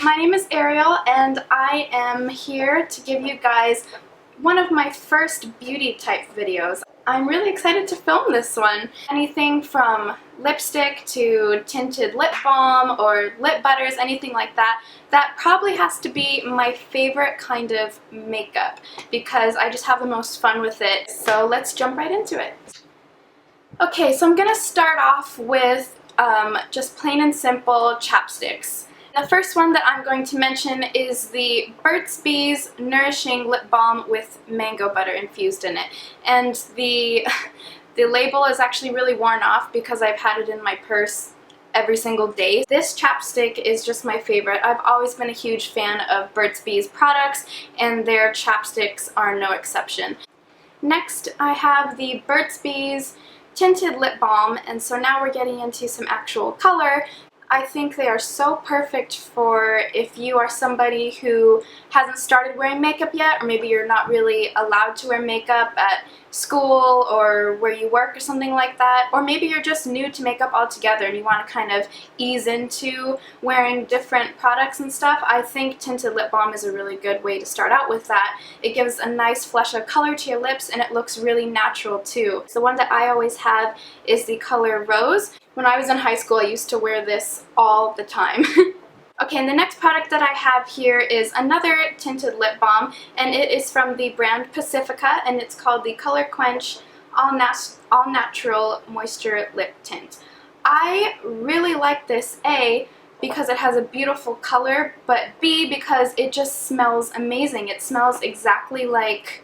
My name is Ariel and I am here to give you guys one of my first beauty type videos. I'm really excited to film this one. Anything from lipstick to tinted lip balm or lip butters, anything like that. That probably has to be my favorite kind of makeup because I just have the most fun with it. So let's jump right into it. Okay, so I'm gonna start off with just plain and simple chapsticks. The first one that I'm going to mention is the BURT'S Nourishing Lip Balm with mango butter infused in it. And the label is actually really worn off because I've had it in my purse every single day. This chapstick is just my favorite. I've always been a huge fan of BURT'S products, and their chapsticks are no exception. Next, I have the BURT'S Tinted Lip Balm, and so now we're getting into some actual color. I think they are so perfect for if you are somebody who hasn't started wearing makeup yet, or maybe you're not really allowed to wear makeup at school or where you work or something like that, or maybe you're just new to makeup altogether and you want to kind of ease into wearing different products and stuff. I think tinted lip balm is a really good way to start out with that. It gives a nice flush of color to your lips and it looks really natural too. So the one that I always have is the color Rose. When I was in high school, I used to wear this all the time. Okay, and the next product that I have here is another tinted lip balm, and it is from the brand Pacifica, and it's called the Color Quench All Natural Moisture Lip Tint. I really like this, A, because it has a beautiful color, but B, because it just smells amazing. It smells exactly like...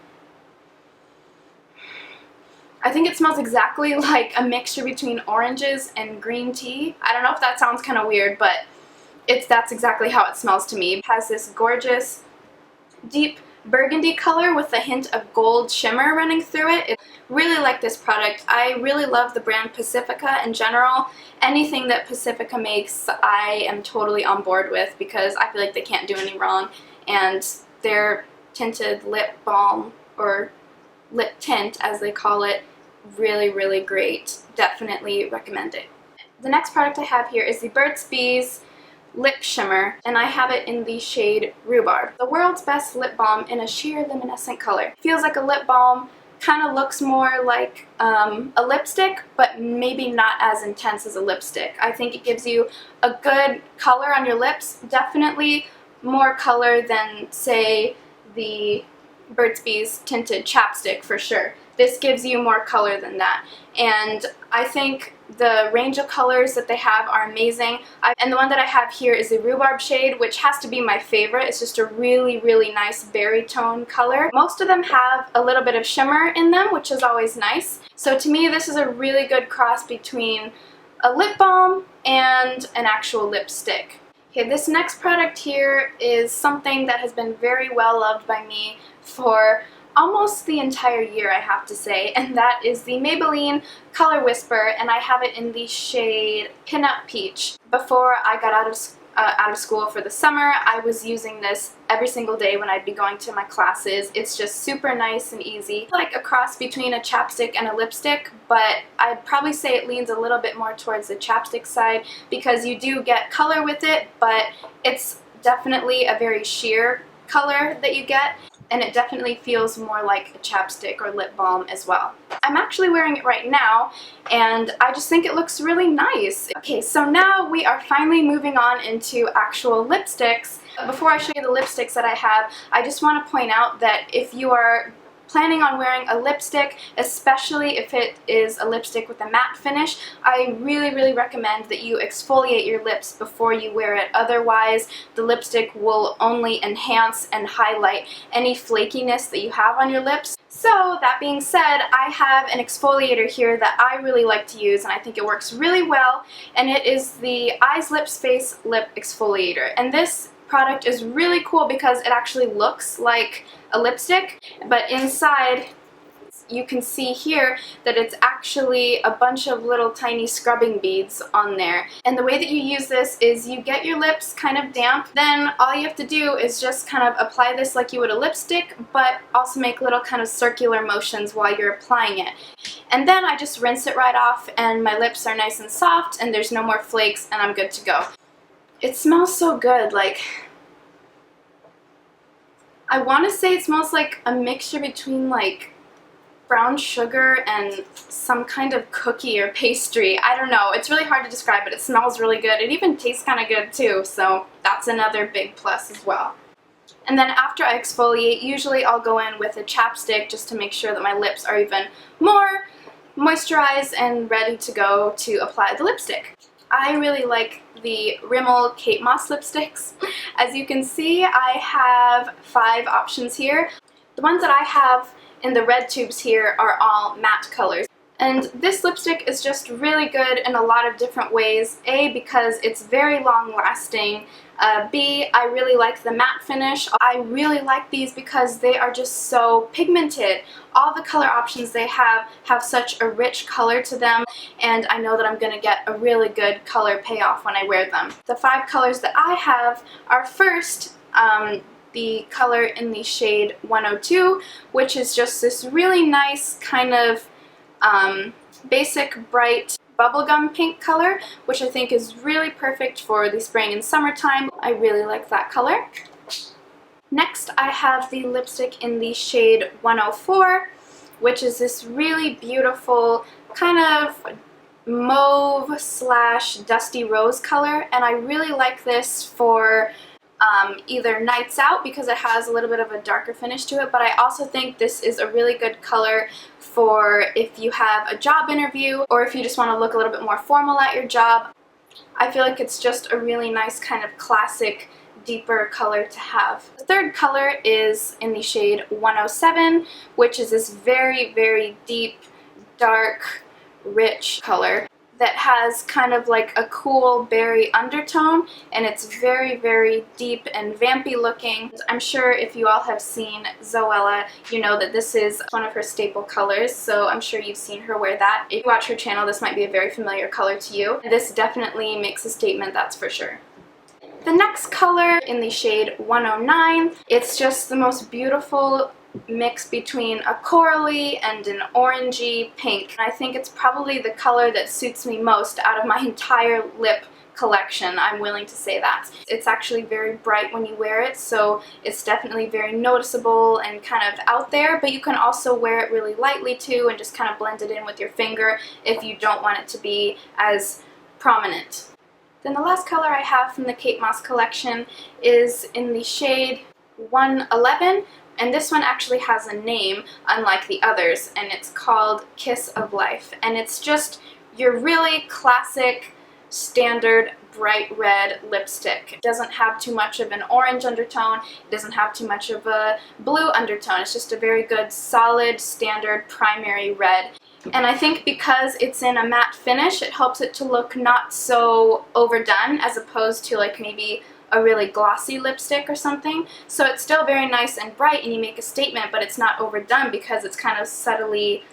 I think it smells exactly like a mixture between oranges and green tea. I don't know if that sounds kind of weird, but that's exactly how it smells to me. It has this gorgeous deep burgundy color with a hint of gold shimmer running through it. I really like this product. I really love the brand Pacifica in general. Anything that Pacifica makes, I am totally on board with because I feel like they can't do any wrong. And their tinted lip balm, or lip tint as they call it, really great. Definitely recommend it. The next product I have here is the BURT'S Lip Shimmer, and I have it in the shade Rhubarb. The world's best lip balm in a sheer luminescent color. Feels like a lip balm, kind of looks more like a lipstick, but maybe not as intense as a lipstick. I think it gives you a good color on your lips, definitely more color than, say, the BURT'S tinted chapstick for sure. This gives you more color than that, and I think the range of colors that they have are amazing. And the one that I have here is the Rhubarb shade, which has to be my favorite. It's just a really nice berry tone color. Most of them have a little bit of shimmer in them, which is always nice. So to me, this is a really good cross between a lip balm and an actual lipstick. Okay, this next product here is something that has been very well loved by me for almost the entire year, I have to say, and that is the Maybelline Color Whisper, and I have it in the shade Pinup Peach. Before I got out of school for the summer, I was using this every single day when I'd be going to my classes. It's just super nice and easy, like a cross between a chapstick and a lipstick, but I'd probably say it leans a little bit more towards the chapstick side because you do get color with it, but it's definitely a very sheer color that you get, and it definitely feels more like a chapstick or lip balm as well. I'm actually wearing it right now, and I just think it looks really nice. Okay, so now we are finally moving on into actual lipsticks. Before I show you the lipsticks that I have, I just want to point out that if you are planning on wearing a lipstick, especially if it is a lipstick with a matte finish, I really recommend that you exfoliate your lips before you wear it. Otherwise, the lipstick will only enhance and highlight any flakiness that you have on your lips. So that being said, I have an exfoliator here that I really like to use, and I think it works really well, and it is the Eyes Lips Face Lip Exfoliator. And this product is really cool because it actually looks like a lipstick, but inside you can see here that it's actually a bunch of little tiny scrubbing beads on there. And the way that you use this is you get your lips kind of damp, then all you have to do is just kind of apply this like you would a lipstick, but also make little kind of circular motions while you're applying it. And then I just rinse it right off and my lips are nice and soft and there's no more flakes and I'm good to go. It smells so good. Like, I want to say it smells like a mixture between like brown sugar and some kind of cookie or pastry. I don't know. It's really hard to describe, but it smells really good. It even tastes kind of good too, so that's another big plus as well. And then after I exfoliate, usually I'll go in with a chapstick just to make sure that my lips are even more moisturized and ready to go to apply the lipstick. I really like the Rimmel Kate Moss lipsticks. As you can see, I have 5 options here. The ones that I have in the red tubes here are all matte colors. And this lipstick is just really good in a lot of different ways. A, because it's very long lasting. B, I really like the matte finish. I really like these because they are just so pigmented. All the color options they have such a rich color to them, and I know that I'm going to get a really good color payoff when I wear them. The 5 colors that I have are first, the color in the shade 102, which is just this really nice kind of basic bright bubblegum pink color, which I think is really perfect for the spring and summertime. I really like that color. Next, I have the lipstick in the shade 104, which is this really beautiful kind of mauve slash dusty rose color, and I really like this for either nights out because it has a little bit of a darker finish to it, but I also think this is a really good color for if you have a job interview or if you just want to look a little bit more formal at your job. I feel like it's just a really nice kind of classic deeper color to have. The third color is in the shade 107, which is this very, very deep, dark, rich color that has kind of like a cool berry undertone, and it's very, very deep and vampy looking. I'm sure if you all have seen Zoella, you know that this is one of her staple colors, so I'm sure you've seen her wear that. If you watch her channel, this might be a very familiar color to you. This definitely makes a statement, that's for sure. The next color in the shade 109, it's just the most beautiful mix between a corally and an orangey pink. I think it's probably the color that suits me most out of my entire lip collection, I'm willing to say that. It's actually very bright when you wear it, so it's definitely very noticeable and kind of out there, but you can also wear it really lightly too and just kind of blend it in with your finger if you don't want it to be as prominent. Then the last color I have from the Kate Moss collection is in the shade 111, and this one actually has a name unlike the others, and it's called Kiss of Life, and it's just your really classic standard bright red lipstick. It doesn't have too much of an orange undertone, it doesn't have too much of a blue undertone, it's just a very good solid standard primary red. And I think because it's in a matte finish, it helps it to look not so overdone as opposed to like maybe a really glossy lipstick or something. So it's still very nice and bright and you make a statement, but it's not overdone because it's kind of subtly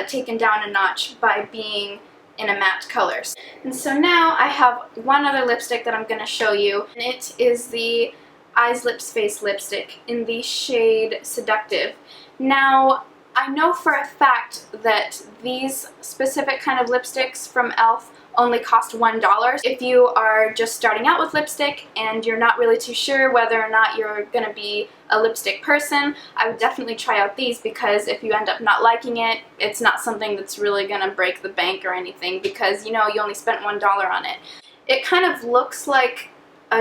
taken down a notch by being in a matte color. And so now I have one other lipstick that I'm going to show you, and it is the Eyes Lips Face lipstick in the shade Seductive. Now, I know for a fact that these specific kind of lipsticks from E.L.F. only cost $1. If you are just starting out with lipstick and you're not really too sure whether or not you're going to be a lipstick person, I would definitely try out these, because if you end up not liking it, it's not something that's really going to break the bank or anything, because you know you only spent $1 on it. It kind of looks like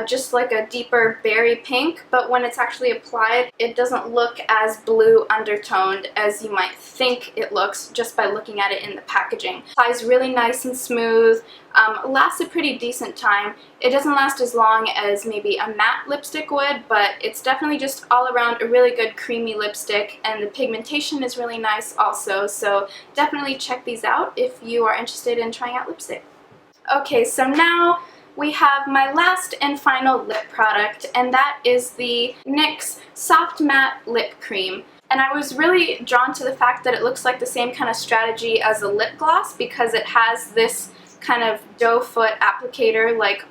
just like a deeper berry pink, but when it's actually applied, it doesn't look as blue undertoned as you might think it looks just by looking at it in the packaging. Applies really nice and smooth, lasts a pretty decent time. It doesn't last as long as maybe a matte lipstick would, but it's definitely just all around a really good creamy lipstick, and the pigmentation is really nice also, so definitely check these out if you are interested in trying out lipstick. Okay, so now we have my last and final lip product, and that is the NYX Soft Matte Lip Cream. And I was really drawn to the fact that it looks like the same kind of strategy as a lip gloss, because it has this kind of doe foot applicator like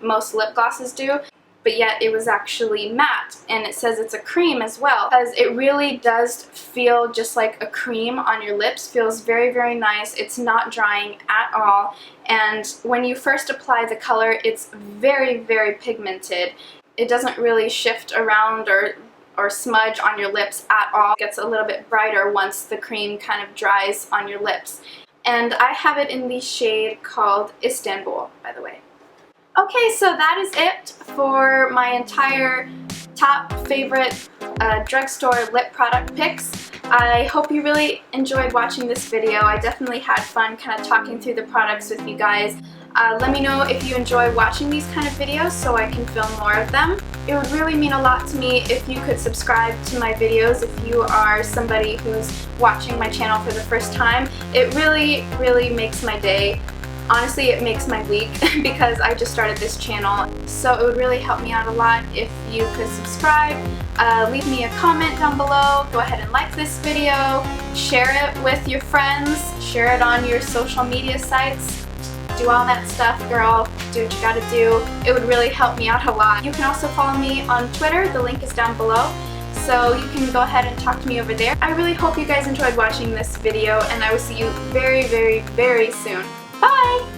most lip glosses do, but yet it was actually matte, and it says it's a cream as well, because it really does feel just like a cream on your lips. Feels very, very nice. It's not drying at all, and when you first apply the color, it's very, very pigmented. It doesn't really shift around or smudge on your lips at all. It gets a little bit brighter once the cream kind of dries on your lips. And I have it in the shade called Istanbul, by the way. Okay, so that is it for my entire top favorite drugstore lip product picks. I hope you really enjoyed watching this video. I definitely had fun kind of talking through the products with you guys. Let me know if you enjoy watching these kind of videos so I can film more of them. It would really mean a lot to me if you could subscribe to my videos if you are somebody who's watching my channel for the first time. It really, really makes my day. Honestly, it makes my week because I just started this channel. So it would really help me out a lot if you could subscribe. Leave me a comment down below. Go ahead and like this video. Share it with your friends. Share it on your social media sites. Do all that stuff, girl. Do what you gotta do. It would really help me out a lot. You can also follow me on Twitter. The link is down below. So you can go ahead and talk to me over there. I really hope you guys enjoyed watching this video, and I will see you very, very, very soon. Bye!